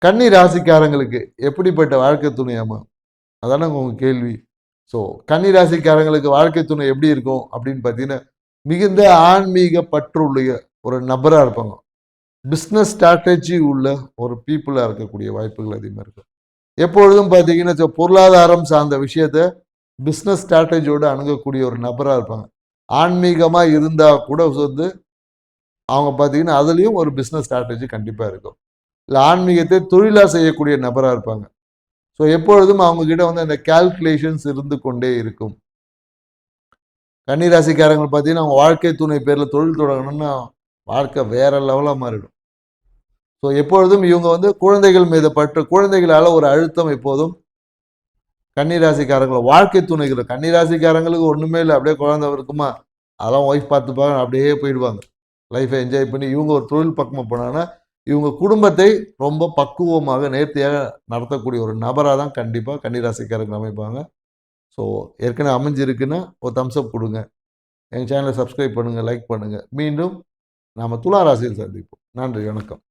கன்னி ராசிக்காரங்களுக்கு எப்படிப்பட்ட வாழ்க்கை துணை அமையும்? அதானே உங்க கேள்வி. ஸோ கன்னி ராசிக்காரங்களுக்கு வாழ்க்கை துணை எப்படி இருக்கும் அப்படின்னு பார்த்தீங்கன்னா, மிகுந்த ஆன்மீக பற்றுள்ள ஒரு நபராக இருப்பாங்க. பிஸ்னஸ் ஸ்ட்ராட்டஜி உள்ள ஒரு பீப்புளாக இருக்கக்கூடிய வாய்ப்புகள் அதிகமாக இருக்கும். எப்பொழுதும் பார்த்தீங்கன்னா பொருளாதாரம் சார்ந்த விஷயத்த பிஸ்னஸ் ஸ்ட்ராட்டஜியோடு அணுகக்கூடிய ஒரு நபராக இருப்பாங்க. ஆன்மீகமாக இருந்தால் கூட வந்து அவங்க பார்த்தீங்கன்னா அதுலேயும் ஒரு பிஸ்னஸ் ஸ்ட்ராட்டஜி கண்டிப்பாக இருக்கும். இல்லை ஆன்மீகத்தை தொழிலாக செய்யக்கூடிய நபராக இருப்பாங்க. ஸோ எப்பொழுதும் அவங்க கிட்ட வந்து அந்த கால்குலேஷன்ஸ் இருந்து கொண்டே இருக்கும். கன்னிராசிக்காரங்க பார்த்தீங்கன்னா அவங்க வாழ்க்கை துணை பேரில் தொழில் தொடங்கணும்னா வாழ்க்கை வேற லெவலாக மாறிடும். ஸோ எப்பொழுதும் இவங்க வந்து குழந்தைகள் மீது பற்று, குழந்தைகளால் ஒரு அழுத்தம் எப்போதும் கன்னிராசிக்காரங்களை வாழ்க்கை துணைகிற கன்னிராசிக்காரங்களுக்கு ஒன்றுமே இல்லை, அப்படியே குழந்தை இருக்குமா அதெல்லாம் ஒய்ஃப் பார்த்துப்பாங்க, அப்படியே போயிடுவாங்க. லைஃப்பை என்ஜாய் பண்ணி இவங்க ஒரு தொழில் பக்கமாக போனாங்கன்னா இவங்க குடும்பத்தை ரொம்ப பக்குவமாக நேர்த்தியாக நடத்தக்கூடிய ஒரு நபராக தான் கண்டிப்பாக கன்னிராசிக்காரங்க அமைப்பாங்க. ஸோ ஏற்கனவே அமைஞ்சிருக்குன்னா ஒரு தம்ஸ்அப் கொடுங்க. எங்கள் சேனலை சப்ஸ்கிரைப் பண்ணுங்கள், லைக் பண்ணுங்கள். மீண்டும் நாம் துலா ராசியில் சந்திப்போம். நன்றி, வணக்கம்.